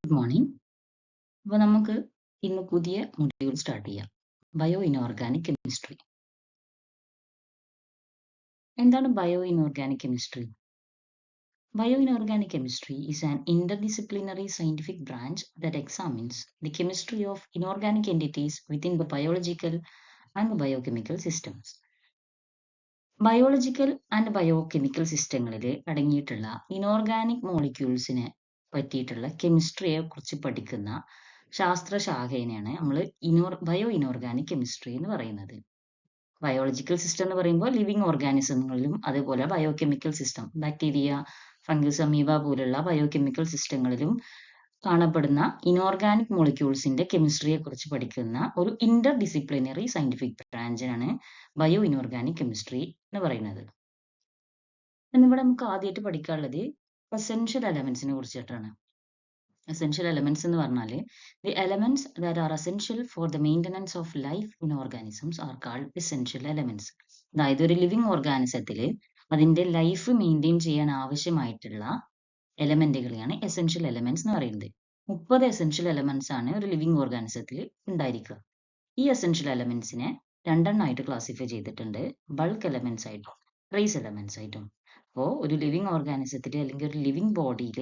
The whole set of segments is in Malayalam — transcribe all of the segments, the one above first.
Good morning. അപ്പോൾ നമുക്ക് ഇന്ന് പുതിയ മൊഡ്യൂൾ സ്റ്റാർട്ട് ചെയ്യാം. Bio inorganic chemistry. എന്താണ് bio inorganic chemistry? Bio inorganic chemistry is an interdisciplinary scientific branch that examines the chemistry of inorganic entities within the biological and biochemical systems. Biological and biochemical സിസ്റ്റങ്ങളിൽ അടങ്ങിയിട്ടുള്ള ഇനോർഗാനിക് മോളിക്യൂൾസിനെ പറ്റിയിട്ടുള്ള കെമിസ്ട്രിയെ കുറിച്ച് പഠിക്കുന്ന ശാസ്ത്രശാഖേനെയാണ് നമ്മൾ ബയോ ഇനോർഗാനിക് കെമിസ്ട്രി എന്ന് പറയുന്നത്. ബയോളജിക്കൽ സിസ്റ്റം എന്ന് പറയുമ്പോൾ ലിവിങ് ഓർഗാനിസങ്ങളിലും അതേപോലെ biochemical system bacteria, fungus, amoeba പോലുള്ള ബയോകെമിക്കൽ സിസ്റ്റങ്ങളിലും കാണപ്പെടുന്ന ഇനോർഗാനിക് മോളിക്യൂൾസിന്റെ കെമിസ്ട്രിയെ കുറിച്ച് പഠിക്കുന്ന ഒരു ഇന്റർ ഡിസിപ്ലിനറി സയന്റിഫിക് ബ്രാഞ്ചാണ് ബയോ ഇനോർഗാനിക് കെമിസ്ട്രി എന്ന് പറയുന്നത്. എന്നിവിടെ നമുക്ക് ആദ്യമായിട്ട് പഠിക്കാനുള്ളത് എസെൻഷ്യൽ എലമെന്റ്സിനെ കുറിച്ചിട്ടാണ്. എസെൻഷ്യൽ എലമെന്റ്സ് എന്ന് പറഞ്ഞാൽ the elements that are essential for the maintenance of life in organisms are called essential elements. അതായത് ഒരു ലിവിങ് ഓർഗാനിസത്തിൽ അതിന്റെ ലൈഫ് മെയിൻറ്റെയിൻ ചെയ്യാൻ ആവശ്യമായിട്ടുള്ള എലമെന്റുകളെയാണ് എസെൻഷ്യൽ എലമെന്റ്സ് എന്ന് പറയുന്നത്. 30 എസെൻഷ്യൽ എലമെന്റ്സ് ആണ് ഒരു ലിവിങ് ഓർഗാനിസത്തിൽ ഉണ്ടായിരിക്കുക. ഈ എസെൻഷ്യൽ എലമെന്റ്സിനെ രണ്ടെണ്ണമായിട്ട് ക്ലാസിഫൈ ചെയ്തിട്ടുണ്ട്. ബൾക്ക് എലമെന്റ്സ് ആയിട്ടും ട്രേസ് എലമെന്റ്സ് ആയിട്ടും. അപ്പോൾ ഒരു ലിവിങ് ഓർഗാനിസത്തിൽ അല്ലെങ്കിൽ ഒരു ലിവിങ് ബോഡിയിൽ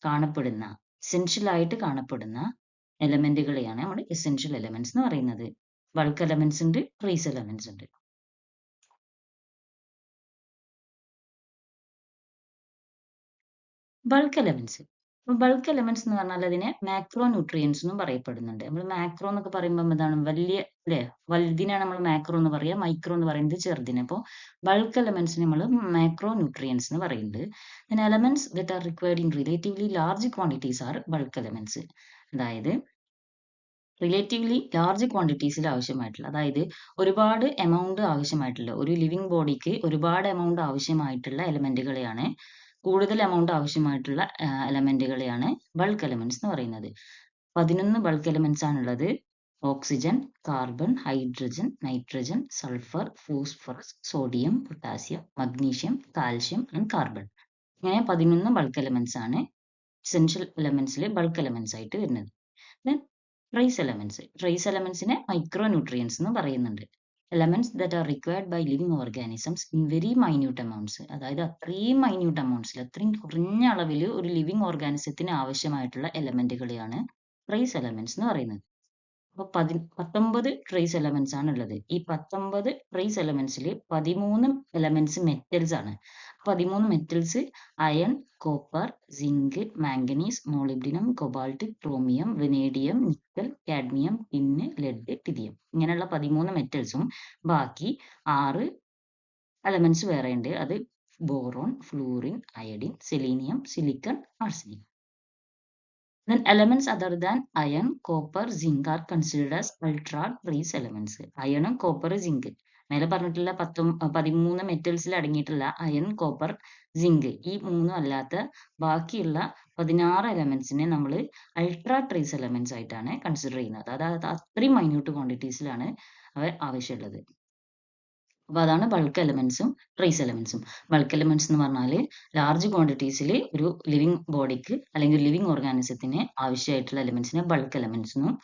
കാണപ്പെടുന്ന എസെൻഷ്യൽ ആയിട്ട് കാണപ്പെടുന്ന എലമെന്റുകളെയാണ് നമ്മൾ എസെൻഷ്യൽ എലമെന്റ്സ് എന്ന് പറയുന്നത്. ബൾക്ക് എലമെന്റ്സ് ഉണ്ട്, ട്രേസ് എലമെന്റ്സ് ഉണ്ട്. ബൾക്ക് എലമെന്റ്സ് എന്ന് പറഞ്ഞാൽ അതിനെ മാക്രോ ന്യൂട്രിയൻസ് എന്നും പറയപ്പെടുന്നുണ്ട്. നമ്മൾ മാക്രോ എന്നൊക്കെ പറയുമ്പോൾ എന്താണ്, വലിയ അല്ലെ, വലുതിനാണ് നമ്മൾ മാക്രോ എന്ന് പറയുക, മൈക്രോ എന്ന് പറയുന്നത് ചെറുതിന്. അപ്പോൾ ബൾക്ക് എലമെന്റ്സിന് നമ്മൾ മാക്രോ ന്യൂട്രിയൻസ് എന്ന് പറയുന്നുണ്ട്. then elements that are required in relatively large quantities are bulk elements. അതായത് റിലേറ്റീവ്ലി ലാർജ് ക്വാണ്ടിറ്റീസിൽ ആവശ്യമായിട്ടുള്ള, അതായത് ഒരുപാട് എമൗണ്ട് ആവശ്യമായിട്ടുള്ള, ഒരു ലിവിങ് ബോഡിക്ക് ഒരുപാട് എമൗണ്ട് ആവശ്യമായിട്ടുള്ള എലമെന്റുകളെയാണ്, കൂടുതൽ എമൗണ്ട് ആവശ്യമായിട്ടുള്ള എലമെന്റുകളെയാണ് ബൾക്ക് എലമെന്റ്സ് എന്ന് പറയുന്നത്. 11 ബൾക്ക് എലമെന്റ്സ് ആണുള്ളത്. Oxygen, carbon, hydrogen, nitrogen, sulphur, phosphorus, sodium, potassium, magnesium, calcium and carbon. ഇങ്ങനെ 11 ബൾക്ക് എലമെന്റ്സ് ആണ് എസെൻഷ്യൽ എലമെന്റ്സിൽ ബൾക്ക് എലമെന്റ്സ് ആയിട്ട് വരുന്നത്. Then trace elements. ട്രേസ് എലമെന്റ്സിനെ മൈക്രോ ന്യൂട്രിയൻസ് എന്ന് പറയുന്നുണ്ട്. Elements that are required by living organisms in very minute amounts. അതായത് അത്രയും മൈന്യൂട്ട് അമൗണ്ട്സിൽ, അത്രയും കുറഞ്ഞ അളവിൽ ഒരു ലിവിങ് ഓർഗാനിസത്തിന് ആവശ്യമായിട്ടുള്ള എലമെന്റുകളെയാണ് ട്രേസ് എലമെന്റ്സ് എന്ന് പറയുന്നത്. അപ്പോൾ 19 ട്രേസ് എലമെന്റ്സ് ആണ് ഉള്ളത്. ഈ 19 ട്രേസ് എലമെന്റ്സിൽ 13 എലമെന്റ്സ് മെറ്റൽസ് ആണ്. 13 metals iron, copper, zinc, manganese, molybdenum, cobalt, chromium, vanadium, nickel, cadmium, tin, lead, lithium. ഇങ്ങനെയുള്ള 13 മെറ്റൽസും ബാക്കി 6 എലമെന്റ്സ് വേറെ ഉണ്ട്. അത് boron, fluorine, iodine, selenium, silicon, arsenic. Then elements other than iron, copper, zinc are considered as ultra trace elements. അയണും കോപ്പർ, സിങ്ക്, മേലെ പറഞ്ഞിട്ടുള്ള 13 മെറ്റൽസിൽ അടങ്ങിയിട്ടുള്ള അയൺ, കോപ്പർ, സിങ്ക്, ഈ മൂന്നും അല്ലാത്ത ബാക്കിയുള്ള 16 എലമെന്റ്സിനെ നമ്മൾ അൾട്രാ ട്രേസ് എലമെന്റ്സ് ആയിട്ടാണ് കൺസിഡർ ചെയ്യുന്നത്. അതായത് അത്രയും മൈന്യൂട്ട് ക്വാണ്ടിറ്റീസിലാണ് അവ ആവശ്യമുള്ളത്. അപ്പോൾ അതാണ് ബൾക്ക് എലമെന്റ്സും ട്രേസ് എലമെന്റ്സും. ബൾക്ക് എലമെന്റ്സ് എന്ന് പറഞ്ഞാൽ ലാർജ് ക്വാണ്ടിറ്റീസിൽ ഒരു ലിവിങ് ബോഡിക്ക് അല്ലെങ്കിൽ ലിവിങ് ഓർഗാനിസത്തിന് ആവശ്യമായിട്ടുള്ള എലമെന്റ്സിനെ ബൾക്ക് എലമെന്റ്സ് എന്നും,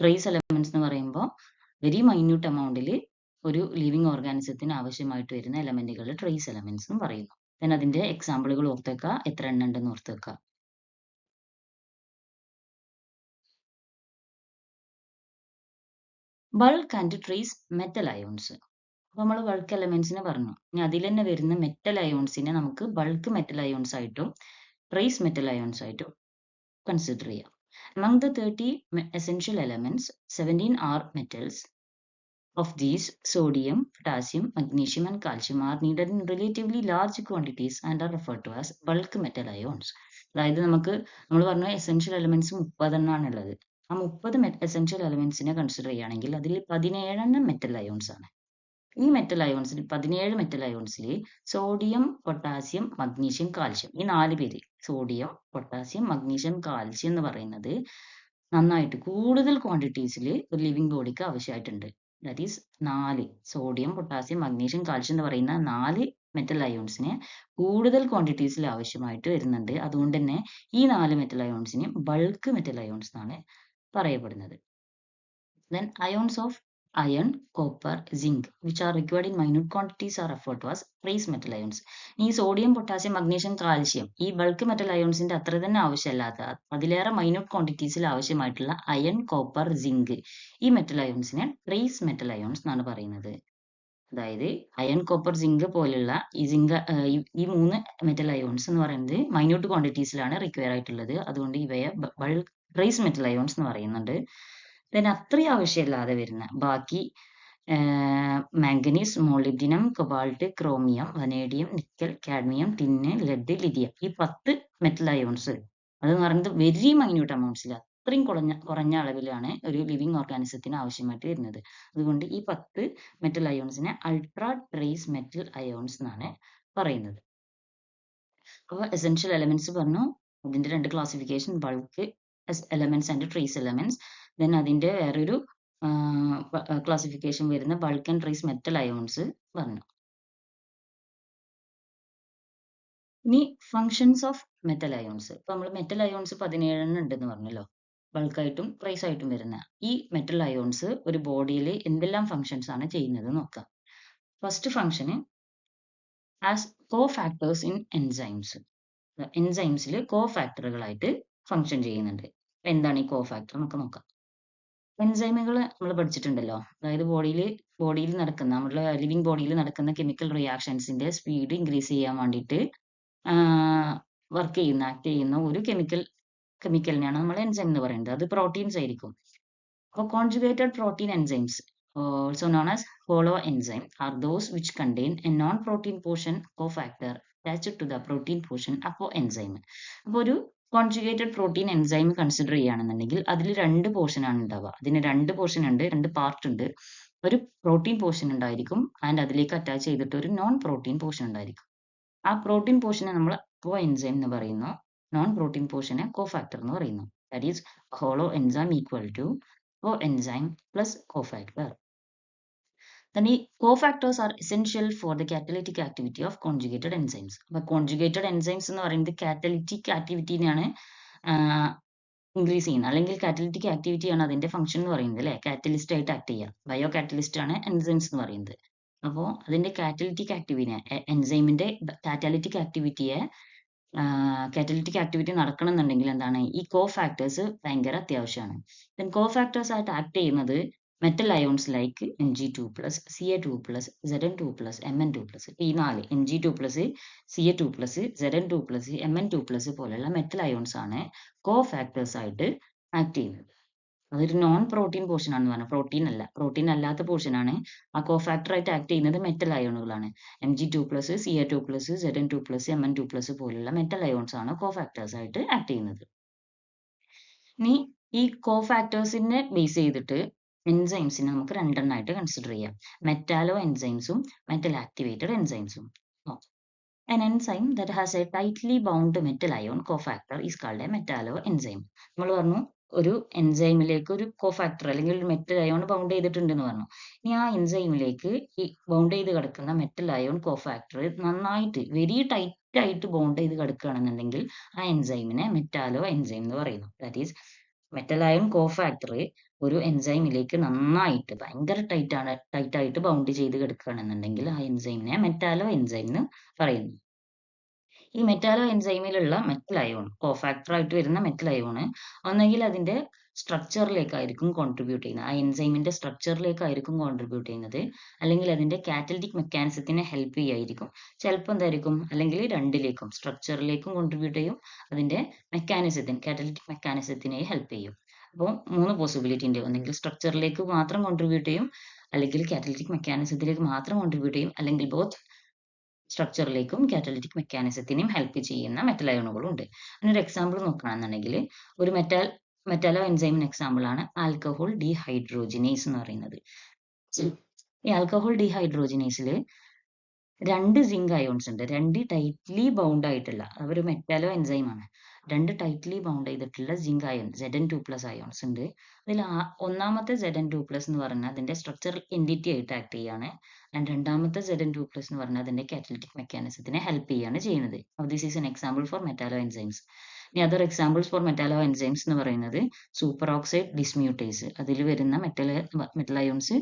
ട്രേസ് എലമെന്റ്സ് എന്ന് പറയുമ്പോൾ വെരി മൈന്യൂട്ട് എമൗണ്ടിൽ ഒരു ലിവിങ് ഓർഗാനിസത്തിന് ആവശ്യമായിട്ട് വരുന്ന എലമെന്റുകൾ ട്രേസ് എലമെന്റ്സ് എന്നും പറയുന്നു. then അതിന്റെ എക്സാമ്പിളുകൾ ഓർത്തേക്കുക, എത്ര എണ്ണം ഉണ്ടെന്ന് ഓർത്തേക്കുക. Bulk and trace metal ions. അപ്പോൾ നമ്മൾ ബൾക്ക് എലമെന്റ്സിനെ പറഞ്ഞു. ഇനി അതിൽ തന്നെ വരുന്ന മെറ്റൽ അയോൺസിനെ നമുക്ക് ബൾക്ക് മെറ്റൽ അയോൺസ് ആയിട്ടും ട്രേസ് മെറ്റൽ അയോൺസ് ആയിട്ടും കൺസിഡർ ചെയ്യാം. Among the 30 essential elements, 17 are metals. Of these, sodium, potassium, magnesium, and calcium are needed in relatively large quantities and are referred to as bulk metal ions. അതായത് നമ്മൾ പറഞ്ഞ എസെൻഷ്യൽ എലമെന്റ്സ് 30 എണ്ണമാണ് ഉള്ളത്. ആ 30 എസെൻഷ്യൽ എലമെന്റ്സിനെ കൺസിഡർ ചെയ്യുകയാണെങ്കിൽ അതിൽ 17 മെറ്റൽ അയോൺസ് ആണ്. ഈ മെറ്റൽ അയോൺസിൽ 17 മെറ്റൽ അയോൺസിൽ സോഡിയം, പൊട്ടാസ്യം, മഗ്നീഷ്യം, കാൽഷ്യം, ഈ 4 പേര്, സോഡിയം, പൊട്ടാസ്യം, മഗ്നീഷ്യം, കാൽഷ്യം എന്ന് പറയുന്നത് നന്നായിട്ട് കൂടുതൽ ക്വാണ്ടിറ്റീസിൽ ഒരു ലിവിങ് ബോഡിക്ക് ആവശ്യമായിട്ടുണ്ട്. That is 4 sodium, potassium, magnesium, calcium എന്ന് പറയുന്ന 4 മെറ്റൽ അയോൺസിന് കൂടുതൽ ക്വാണ്ടിറ്റീസിൽ ആവശ്യമായിട്ട് വരുന്നുണ്ട്. അതുകൊണ്ട് തന്നെ ഈ 4 മെറ്റൽ അയോൺസിനെ ബൾക്ക് മെറ്റൽ അയോൺസ് എന്നാണ് പറയപ്പെടുന്നത്. Then ions of iron, copper, zinc, which are required in minute quantities are referred to as trace metal ions. ഈ സോഡിയം, പൊട്ടാസ്യം, മഗ്നീഷ്യം, കാൽഷ്യം ഈ ബൾക്ക് മെറ്റൽ അയോൺസിന്റെ അത്ര തന്നെ ആവശ്യമില്ലാത്ത അതിലേറെ മൈന്യൂട്ട് ക്വാണ്ടിറ്റീസിൽ ആവശ്യമായിട്ടുള്ള അയൺ, കോപ്പർ, സിങ്ക് ഈ മെറ്റൽ അയോൺസിനെ ട്രേസ് മെറ്റൽ അയോൺസ് എന്നാണ് പറയുന്നത്. അതായത് അയൺ, കോപ്പർ, സിങ്ക് പോലുള്ള ഈ 3 മെറ്റൽ അയോൺസ് എന്ന് പറയുന്നത് മൈന്യൂട്ട് ക്വാണ്ടിറ്റീസിലാണ് റിക്വയർ ആയിട്ടുള്ളത്. അതുകൊണ്ട് ഇവയെ ട്രേസ് മെറ്റൽ അയോൺസ് എന്ന് പറയുന്നുണ്ട്. then അത്രയും ആവശ്യമില്ലാതെ വരുന്ന ബാക്കി manganese, molybdenum, cobalt, chromium, vanadium, nickel, cadmium, tin, lead, lithium ഈ 10 മെറ്റൽ അയോൺസ് അതെന്ന് പറയുന്നത് വെരി മൈന്യൂട്ട് അമൗണ്ട്സിൽ അത്രയും കുറഞ്ഞ അളവിലാണ് ഒരു ലിവിങ് ഓർഗാനിസത്തിന് ആവശ്യമായിട്ട് വരുന്നത്. അതുകൊണ്ട് ഈ 10 മെറ്റൽ അയോൺസിനെ അൾട്രാ ട്രേസ് മെറ്റൽ അയോൺസ് എന്നാണ് പറയുന്നത്. അപ്പോൾ എസെൻഷ്യൽ എലമെന്റ്സ് പറഞ്ഞു. അതിന്റെ 2 classification, bulk elements and trace elements. Then അതിന്റെ വേറൊരു ക്ലാസിഫിക്കേഷൻ വരുന്ന bulk and trace metal ions പറഞ്ഞു. ഇനി ഫങ്ഷൻസ് ഓഫ് മെറ്റൽ അയോൺസ്. ഇപ്പൊ നമ്മൾ മെറ്റൽ അയോൺസ് 17 ഉണ്ടെന്ന് പറഞ്ഞല്ലോ, ബൾക്കായിട്ടും ട്രേസ് ആയിട്ടും വരുന്ന ഈ മെറ്റൽ അയോൺസ് ഒരു ബോഡിയിൽ എന്തെല്ലാം ഫങ്ഷൻസ് ആണ് ചെയ്യുന്നത് നോക്കാം. First function as cofactors in enzymes. എൻസൈംസിൽ കോ ഫാക്ടറുകളായിട്ട് ഫങ്ഷൻ ചെയ്യുന്നുണ്ട്. എന്താണ് ഈ കോ ഫാക്ടർ എന്നൊക്കെ നോക്കാം. എൻസൈമുകൾ നമ്മൾ പഠിച്ചിട്ടുണ്ടല്ലോ, അതായത് ബോഡിയിൽ നടക്കുന്ന നമ്മുടെ ലിവിങ് ബോഡിയിൽ നടക്കുന്ന കെമിക്കൽ റിയാക്ഷൻസിന്റെ സ്പീഡ് ഇൻക്രീസ് ചെയ്യാൻ വേണ്ടിയിട്ട് ആക്ട് ചെയ്യുന്ന ഒരു കെമിക്കലിനെയാണ് നമ്മൾ എൻസൈം എന്ന് പറയുന്നത്. അത് പ്രോട്ടീൻസ് ആയിരിക്കും. അപ്പോൾ conjugated protein enzymes also known as holoenzyme are those which contain a non-protein portion cofactor attached to the protein portion apoenzyme. അപ്പോൾ ഒരു കോൺജുഗേറ്റഡ് പ്രോട്ടീൻ എൻസൈം കൺസിഡർ ചെയ്യുകയാണെന്നുണ്ടെങ്കിൽ അതിൽ 2 പോർഷൻ ആണ് ഉണ്ടാവുക. അതിന് 2 പോർഷൻ ഉണ്ട്, 2 പാർട്ട് ഉണ്ട്. ഒരു പ്രോട്ടീൻ പോർഷൻ ഉണ്ടായിരിക്കും ആൻഡ് അതിലേക്ക് അറ്റാച്ച് ചെയ്തിട്ട് ഒരു നോൺ പ്രോട്ടീൻ പോർഷൻ ഉണ്ടായിരിക്കും. ആ പ്രോട്ടീൻ പോർഷനെ നമ്മൾ കോ എൻസൈം എന്ന് പറയുന്നു, നോൺ പ്രോട്ടീൻ പോർഷനെ കോഫാക്ടർ എന്ന് പറയുന്നു. That is holoenzyme equal to coenzyme plus cofactor. Then cofactors are essential for the catalytic activity of conjugated enzymes. അപ്പോൾ conjugated enzymes എന്ന് പറയുന്നത് കാറ്റലിറ്റിക് ആക്ടിവിറ്റിനെയാണ് ഇൻക്രീസ് ചെയ്യുന്നത്, അല്ലെങ്കിൽ കാറ്റലിറ്റിക് ആക്ടിവിറ്റി ആണ് അതിന്റെ ഫംഗ്ഷൻ എന്ന് പറയുന്നത് അല്ലെ. കാറ്റലിസ്റ്റ് ആയിട്ട് ആക്ട് ചെയ്യുക, ബയോ കാറ്റലിസ്റ്റ് ആണ് എൻസൈംസ് എന്ന് പറയുന്നത്. അപ്പോൾ അതിന്റെ കാറ്റലിറ്റിക് എൻസൈമിന്റെ കാറ്റലിറ്റിക് ആക്ടിവിറ്റി നടക്കണമെന്നുണ്ടെങ്കിൽ എന്താണ്, ഈ കോ ഫാക്ടേഴ്സ് ഭയങ്കര അത്യാവശ്യമാണ്. ദെൻ കോ ഫാക്ടേഴ്സ് ആയിട്ട് ആക്ട് ചെയ്യുന്നത് metal ions like Mg2+, Ca2+, Zn2+, Mn2+. ഈ 4 Mg2+, Ca2+, Zn2+, Mn2+ പോലെയുള്ള മെറ്റൽ അയോൺസ് ആണ് കോ ഫാക്ടേഴ്സ് ആയിട്ട് ആക്ട് ചെയ്യുന്നത്. അതൊരു നോൺ പ്രോട്ടീൻ പോർഷൻ ആണെന്ന് പറഞ്ഞു, പ്രോട്ടീൻ അല്ലാത്ത പോർഷൻ ആണ്. ആ കോ ഫാക്ടർ ആയിട്ട് ആക്ട് ചെയ്യുന്നത് metal അയോണുകളാണ്. Mg2+, Ca2+, Zn2+, Mn2+ പോലുള്ള മെറ്റൽ അയോൺസ് ആണ് കോ ഫാക്ടേഴ്സ് ആയിട്ട് ആക്ട് ചെയ്യുന്നത്. ഇനി ഈ കോ ഫാക്ടേഴ്സിനെ ബേസ് ചെയ്തിട്ട് എൻസൈംസിനെ നമുക്ക് 2 എണ്ണമായിട്ട് കൺസിഡർ ചെയ്യാം, മെറ്റാലോ എൻസൈംസും മെറ്റൽ ആക്ടിവേറ്റഡ് എൻസൈംസും. An enzyme that has a tightly bound metal ion cofactor is called a metalloenzyme. നമ്മൾ പറഞ്ഞു ഒരു എൻസൈമിലേക്ക് ഒരു കോഫാക്ടർ അല്ലെങ്കിൽ ഒരു മെറ്റൽ അയോൺ ബൗണ്ട് ചെയ്തിട്ടുണ്ടെന്ന് പറഞ്ഞു. ഇനി ആ എൻസൈമിലേക്ക് ഈ ബൗണ്ട് ചെയ്ത് കിടക്കുന്ന മെറ്റൽ അയോൺ കോഫാക്ടർ നന്നായിട്ട് വെരി ടൈറ്റ് ആയിട്ട് ബൗണ്ട് ചെയ്ത് കിടക്കുകയാണെന്നുണ്ടെങ്കിൽ ആ എൻസൈമിനെ മെറ്റാലോ എൻസൈം എന്ന് പറയുന്നു. That is metal ion cofactor ഒരു എൻസൈമിലേക്ക് നന്നായിട്ട് ഭയങ്കര ടൈറ്റ് ആയിട്ട് ബൗണ്ട് ചെയ്ത് കിടക്കുകയാണെന്നുണ്ടെങ്കിൽ ആ എൻസൈമിനെ മെറ്റാലോ എൻസൈം എന്ന് പറയുന്നു. ഈ മെറ്റാലോ എൻസൈമിലുള്ള മെറ്റൽ അയോൺ, കോഫാക്ടർ ആയിട്ട് വരുന്ന മെറ്റൽ അയോണ് ഒന്നെങ്കിൽ അതിന്റെ സ്ട്രക്ചറിലേക്കായിരിക്കും കോൺട്രിബ്യൂട്ട് ചെയ്യുന്നത്, ആ എൻസൈമിന്റെ സ്ട്രക്ചറിലേക്കായിരിക്കും കോൺട്രിബ്യൂട്ട് ചെയ്യുന്നത്, അല്ലെങ്കിൽ അതിന്റെ കാറ്റലിറ്റിക് മെക്കാനിസത്തിനെ ഹെൽപ്പ് ചെയ്യായിരിക്കും. ചിലപ്പോൾ എന്തായിരിക്കും, അല്ലെങ്കിൽ രണ്ടിലേക്കും, സ്ട്രക്ചറിലേക്കും കോൺട്രിബ്യൂട്ട് ചെയ്യും, അതിന്റെ കാറ്റലിറ്റിക് മെക്കാനിസത്തിനെ ഹെൽപ്പ് ചെയ്യും. അപ്പോൾ 3 പോസിബിലിറ്റി ഉണ്ട്, ഒന്നെങ്കിൽ സ്ട്രക്ചറിലേക്ക് മാത്രം കോൺട്രിബ്യൂട്ട് ചെയ്യും, അല്ലെങ്കിൽ കാറ്റലിറ്റിക് മെക്കാനിസത്തിലേക്ക് മാത്രം കോൺട്രിബ്യൂട്ട് ചെയ്യും, അല്ലെങ്കിൽ ബോത്ത് സ്ട്രക്ചറിലേക്കും കാറ്റലിറ്റിക് മെക്കാനിസത്തിനെയും ഹെൽപ്പ് ചെയ്യുന്ന മെറ്റൽ അയോണുകളും ഉണ്ട്. അതിനൊരു എക്സാമ്പിൾ നോക്കുകയാണെന്നുണ്ടെങ്കിൽ ഒരു മെറ്റാലോ എൻസൈമിന് എക്സാമ്പിൾ ആണ് ആൽക്കഹോൾ ഡീഹൈഡ്രോജിനേസ് എന്ന് പറയുന്നത്. ഈ ആൽക്കഹോൾ ഡീഹൈഡ്രോജിനേസിൽ 2 സിങ്ക് അയോൺസ് ഉണ്ട്, 2 ടൈറ്റ്ലി ബൗണ്ട് ആയിട്ടുള്ള, അതൊരു മെറ്റാലോ എൻസൈം ആണ്. രണ്ട് ടൈറ്റ്ലി ബൗണ്ട് ചെയ്തിട്ടുള്ള സിങ്ക് അയൺ Zn2+ അയോൺസ് ഉണ്ട്. അതിൽ ഒന്നാമത്തെ Zn2+ എന്ന് പറഞ്ഞാൽ അതിന്റെ സ്ട്രക്ചറൽ എൻറ്റിറ്റി ആയിട്ട് ആക്ട് ചെയ്യാണ്. ആൻഡ് രണ്ടാമത്തെ Zn2+ എന്ന് പറഞ്ഞാൽ അതിന്റെ കാറ്റലിറ്റിക് മെക്കാനിസത്തിനെ ഹെൽപ്പ് ചെയ്യാണ് ചെയ്യുന്നത്. This is an example for metalloenzymes. ഇനി other examples for metalloenzymes എന്ന് പറയുന്നത് സൂപ്പർ ഓക്സൈഡ് ഡിസ്മ്യൂട്ടേസ്, അതിൽ വരുന്ന metal ions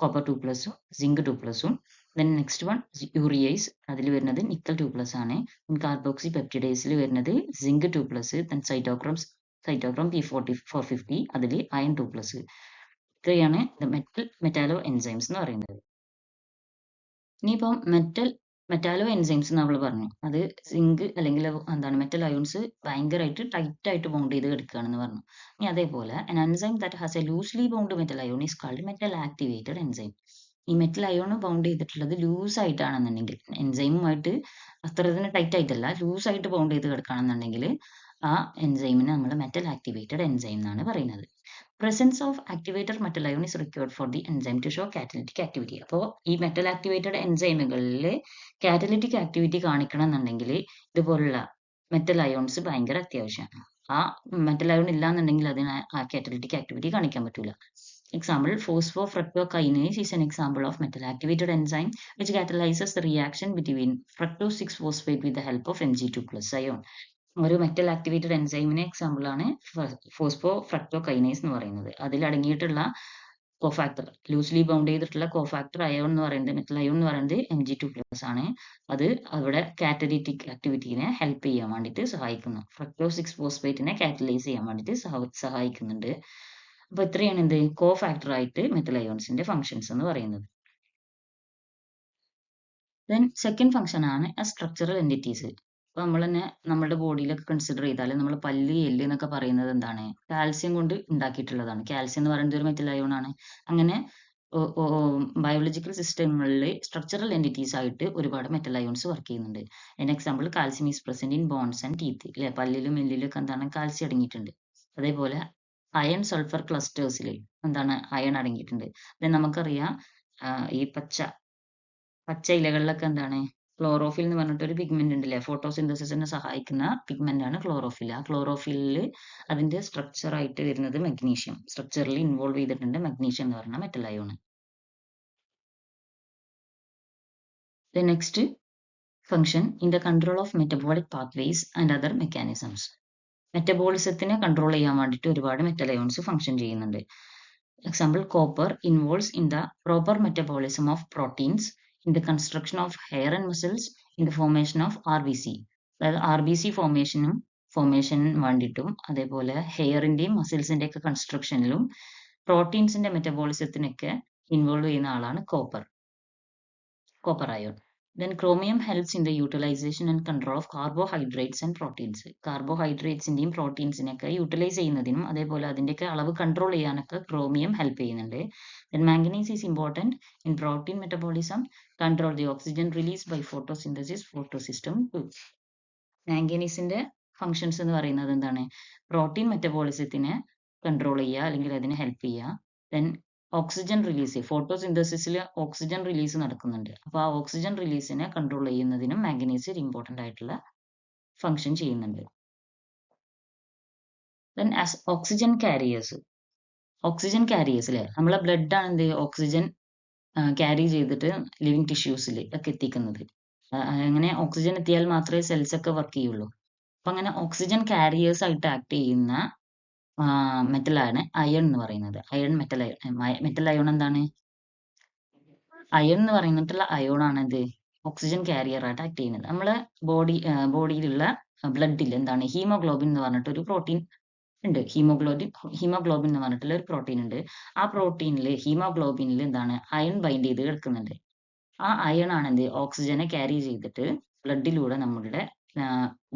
copper 2+, zinc 2+. Then next one urease, അതിൽ വരുന്നത് നിക്കൽ 2+ ആണ്. കാർബോക്സി പെപ്റ്റിഡേസിൽ വരുന്നത് സിങ്ക് 2+, ദെൻ സൈറ്റോക്രോം P450, അതിൽ അയൺ 2+. ഇത്രയാണ് മെറ്റാലോ എൻസൈംസ് എന്ന് പറയുന്നത്. ഇനിയിപ്പം മെറ്റാലോ എൻസൈംസ് നമ്മൾ പറഞ്ഞു, അത് സിങ്ക് അല്ലെങ്കിൽ എന്താണ് മെറ്റൽ അയോൺസ് ഭയങ്കരമായിട്ട് ടൈറ്റ് ആയിട്ട് ബൗണ്ട് ചെയ്ത് കിടക്കുകയാണെന്ന് പറഞ്ഞു. ഇനി അതേപോലെ an enzyme that has a loosely bound metal ion is called metal activated enzyme. ഈ മെറ്റൽ അയോൺ ബൗണ്ട് ചെയ്തിട്ടുള്ളത് ലൂസ് ആയിട്ടാണെന്നുണ്ടെങ്കിൽ, എൻസൈമുമായിട്ട് അത്ര തന്നെ ടൈറ്റ് ആയിട്ടല്ല, ലൂസ് ആയിട്ട് ബൗണ്ട് ചെയ്ത് കിടക്കുകയാണെന്നുണ്ടെങ്കിൽ ആ എൻസൈമിനെ നമ്മൾ മെറ്റൽ ആക്ടിവേറ്റഡ് എൻസൈം എന്നാണ് പറയുന്നത്. Presence of activator metal ion is required for the enzyme to show catalytic activity. അപ്പോൾ ഈ മെറ്റൽ ആക്ടിവേറ്റഡ് എൻസൈമുകളിൽ കാറ്റലിറ്റിക് ആക്ടിവിറ്റി കാണിക്കണം എന്നുണ്ടെങ്കിൽ ഇതുപോലുള്ള മെറ്റൽ അയോൺസ് ഭയങ്കര അത്യാവശ്യമാണ്. ആ മെറ്റൽ അയോൺ ഇല്ലാന്നുണ്ടെങ്കിൽ അതിന് ആ കാറ്റലിറ്റിക് ആക്ടിവിറ്റി കാണിക്കാൻ പറ്റൂല. Example, phosphofructokinase is an example of metal activated enzyme which catalyzes the reaction between fructose 6-phosphate with the help of Mg2+ ion. ഒരു മെറ്റൽ ആക്ടിവേറ്റഡ് എൻസൈമിന് എക്സാമ്പിൾ ആണ് ഫോസ്ഫോഫ്രക്ടോകൈനേസ് എന്ന് പറയുന്നത്. അതിൽ അടങ്ങിയിട്ടുള്ള കോഫാക്ടർ, ലൂസ്ലി ബൗണ്ട് ചെയ്തിട്ടുള്ള കോഫാക്ടർ അയോൺ എന്ന് പറയുന്നത്, മെറ്റൽ അയോൺ എന്ന് പറയുന്നത് Mg2+ ആണ്. അത് അവിടെ കാറ്റലിറ്റിക് ആക്ടിവിറ്റീനെ ഹെൽപ്പ് ചെയ്യാൻ വേണ്ടിയിട്ട് സഹായിക്കുന്നു. ഫ്രക്ടോസ് 6-ഫോസ്ഫേറ്റിനെ കാറ്റലൈസ് ചെയ്യാൻ വേണ്ടിയിട്ട് സഹായിക്കുന്നുണ്ട്. അപ്പൊ ഇത്രയാണ് എന്ത് കോഫാക്ടർ ആയിട്ട് മെറ്റൽ അയോൺസിന്റെ ഫങ്ഷൻസ് എന്ന് പറയുന്നത്. ദെൻ സെക്കൻഡ് ഫംഗ്ഷൻ ആണ് സ്ട്രക്ചറൽ എൻറ്റിറ്റീസ്. ഇപ്പൊ നമ്മൾ തന്നെ നമ്മുടെ ബോഡിയിലൊക്കെ കൺസിഡർ ചെയ്താൽ നമ്മൾ പല്ല്, എല്ല് എന്നൊക്കെ പറയുന്നത് എന്താണ്, കാൽസ്യം കൊണ്ട് ഉണ്ടാക്കിയിട്ടുള്ളതാണ്. കാൽസ്യം എന്ന് പറയുന്നത് ഒരു മെറ്റൽ അയോൺ ആണ്. അങ്ങനെ ബയോളജിക്കൽ സിസ്റ്റങ്ങളിൽ സ്ട്രക്ചറൽ എൻറ്റിറ്റീസ് ആയിട്ട് ഒരുപാട് മെറ്റൽ അയോൺസ് വർക്ക് ചെയ്യുന്നുണ്ട്. അതിന് example calcium is present in bones and teeth, അല്ലെ, പല്ലിലും എല്ലിലും ഒക്കെ എന്താണ് കാൽസ്യം അടങ്ങിയിട്ടുണ്ട്. അതേപോലെ അയൺ സൾഫർ ക്ലസ്റ്റേഴ്സിൽ എന്താണ് അയൺ അടങ്ങിയിട്ടുണ്ട്. നമുക്കറിയാം ഈ പച്ച ഇലകളിലൊക്കെ എന്താണ് ക്ലോറോഫിൽ എന്ന് പറഞ്ഞിട്ട് ഒരു പിഗ്മെന്റ് ഉണ്ടല്ലേ, ഫോട്ടോസിന്തസിസിനെ സഹായിക്കുന്ന പിഗ്മെന്റ് ആണ് ക്ലോറോഫിൽ. ആ ക്ലോറോഫിലിൽ അതിന്റെ സ്ട്രക്ചർ ആയിട്ട് വരുന്നത് മഗ്നീഷ്യം, സ്ട്രക്ചറിൽ ഇൻവോൾവ് ചെയ്തിട്ടുണ്ട് മഗ്നീഷ്യം എന്ന് പറഞ്ഞ metal ion. The next function in the control of metabolic pathways and other mechanisms. മെറ്റബോളിസത്തിനെ കൺട്രോൾ ചെയ്യാൻ വേണ്ടിയിട്ട് ഒരുപാട് മെറ്റൽ അയോൺസ് ഫംഗ്ഷൻ ചെയ്യുന്നുണ്ട്. Example, copper involves in the proper metabolism of proteins, in the construction of hair and muscles, in the formation of RBC. അതായത് RBC ഫോർമേഷനും വേണ്ടിയിട്ടും അതേപോലെ ഹെയറിന്റെയും മസിൽസിന്റെ ഒക്കെ കൺസ്ട്രക്ഷനിലും പ്രോട്ടീൻസിന്റെ മെറ്റബോളിസത്തിനൊക്കെ ഇൻവോൾവ് ചെയ്യുന്ന ആളാണ് copper ion. Then chromium helps in the utilization and control of carbohydrates and proteins. കാർബോഹൈഡ്രേറ്റ്സിന്റെയും പ്രോട്ടീൻസിനെയൊക്കെ യൂട്ടിലൈസ് ചെയ്യുന്നതിനും അതേപോലെ അതിന്റെയൊക്കെ അളവ് കൺട്രോൾ ചെയ്യാനൊക്കെ ക്രോമിയം ഹെൽപ്പ് ചെയ്യുന്നുണ്ട്. Then manganese is important in protein metabolism, control the oxygen release by photosynthesis, photosystem 2. മാംഗനീസിന്റെ functions എന്ന് പറയുന്നത് എന്താണ്, പ്രോട്ടീൻ മെറ്റബോളിസത്തിനെ കൺട്രോൾ ചെയ്യുക അല്ലെങ്കിൽ അതിനെ ഹെൽപ്പ് ചെയ്യുക. ദെൻ ഓക്സിജൻ റിലീസ്, ഫോട്ടോസിന്തസിസിൽ ഓക്സിജൻ റിലീസ് നടക്കുന്നുണ്ട്. അപ്പോൾ ആ ഓക്സിജൻ റിലീസിനെ കൺട്രോൾ ചെയ്യുന്നതിനും മാംഗനീസ് ഒരു ഇമ്പോർട്ടൻ്റ് ആയിട്ടുള്ള ഫങ്ഷൻ ചെയ്യുന്നുണ്ട്. ദെൻ ആസ് ഓക്സിജൻ കാരിയേഴ്സ് അല്ലേ, നമ്മളെ ബ്ലഡ് ആണ് എന്ത് ഓക്സിജൻ ക്യാരി ചെയ്തിട്ട് ലിവിങ് ടിഷ്യൂസിൽ ഒക്കെ എത്തിക്കുന്നത്. അങ്ങനെ ഓക്സിജൻ എത്തിയാൽ മാത്രമേ സെൽസ് ഒക്കെ വർക്ക് ചെയ്യുള്ളൂ. അപ്പൊ അങ്ങനെ ഓക്സിജൻ കാരിയേഴ്സ് ആയിട്ട് ആക്ട് ചെയ്യുന്ന മെറ്റലാണ് അയൺ എന്ന് പറയുന്നത്. മെറ്റൽ അയോൺ എന്താണ്, അയൺ എന്ന് പറയുന്നിട്ടുള്ള അയോൺ ആണ് ഇത് ഓക്സിജൻ കാരിയർ ആയിട്ട് ആക്ട് ചെയ്യുന്നത്. നമ്മളെ ബോഡിയിലുള്ള ബ്ലഡിൽ എന്താണ് ഹീമോഗ്ലോബിൻ എന്ന് പറഞ്ഞിട്ട് ഒരു പ്രോട്ടീൻ ഉണ്ട്. ഹീമോഗ്ലോബിൻ എന്ന് പറഞ്ഞിട്ടുള്ള ഒരു പ്രോട്ടീൻ ഉണ്ട്. ആ ഹീമോഗ്ലോബിനിൽ എന്താണ് അയൺ ബൈൻഡ് ചെയ്ത് കിടക്കുന്നുണ്ട്. ആ അയൺ ആണ് എന്ത് ഓക്സിജനെ ക്യാരി ചെയ്തിട്ട് ബ്ലഡിലൂടെ നമ്മുടെ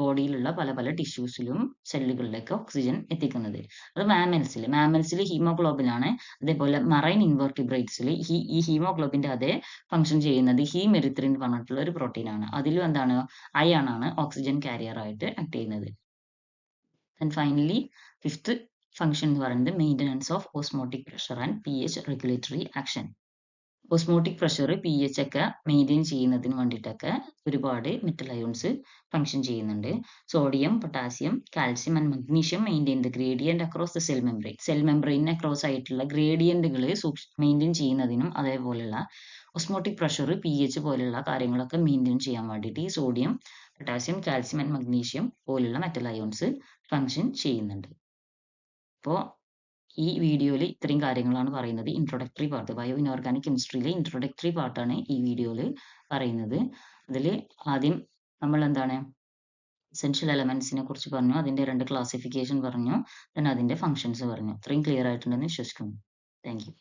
ബോഡിയിലുള്ള പല പല ടിഷ്യൂസിലും സെല്ലുകളിലേക്ക് ഓക്സിജൻ എത്തിക്കുന്നത്. അത് മാമൽസിൽ ഹീമോഗ്ലോബിൻ ആണ്. അതേപോലെ മറൈൻ ഇൻവെർട്ടിബ്രേറ്റ്സിൽ ഈ ഹീമോഗ്ലോബിന്റെ അതേ ഫംഗ്ഷൻ ചെയ്യുന്നത് ഹീമെറിത്രിൻ എന്ന് പറഞ്ഞിട്ടുള്ള ഒരു പ്രോട്ടീൻ ആണ്. അതിലും എന്താണ് അയൺ ആണ് ഓക്സിജൻ കാരിയർ ആയിട്ട് ആക്ട് ചെയ്യുന്നത്. ആൻഡ് ഫൈനലി ഫിഫ്ത്ത് ഫംഗ്ഷൻ എന്ന് പറയുന്നത് maintenance of osmotic pressure and pH regulatory action. Osmotic pressure pH ഒക്കെ മെയിൻറ്റെയിൻ ചെയ്യുന്നതിന് വേണ്ടിയിട്ടൊക്കെ ഒരുപാട് മെറ്റൽ അയോൺസ് ഫങ്ഷൻ ചെയ്യുന്നുണ്ട്. Sodium, potassium, calcium and magnesium maintain the gradient across the cell membrane. Cell membrane across ആയിട്ടുള്ള ഗ്രേഡിയന്റുകൾ മെയിൻറ്റെയിൻ ചെയ്യുന്നതിനും അതേപോലെയുള്ള ഓസ്മോട്ടിക് പ്രഷർ pH പോലുള്ള കാര്യങ്ങളൊക്കെ മെയിൻറ്റെയിൻ ചെയ്യാൻ വേണ്ടിയിട്ട് ഈ sodium, potassium, calcium and magnesium പോലുള്ള മെറ്റൽ അയോൺസ് ഫങ്ഷൻ ചെയ്യുന്നുണ്ട്. അപ്പോൾ ഈ വീഡിയോയിൽ ഇത്രയും കാര്യങ്ങളാണ് പറയുന്നത്. ഇൻട്രൊഡക്ടറി പാർട്ട്, ബയോ ഇനോർഗാനിക് കെമിസ്ട്രിയിലെ ഇൻട്രൊഡക്ടറി പാർട്ടാണ് ഈ വീഡിയോയിൽ പറയുന്നത്. അതിൽ ആദ്യം നമ്മൾ എന്താണ് എസെൻഷ്യൽ എലമെന്റ്സിനെ കുറിച്ച് പറഞ്ഞു, അതിന്റെ 2 ക്ലാസിഫിക്കേഷൻ പറഞ്ഞു, then അതിന്റെ ഫങ്ഷൻസ് പറഞ്ഞു. ഇത്രയും ക്ലിയർ ആയിട്ടുണ്ടെന്ന് വിശ്വസിക്കുന്നു. Thank you.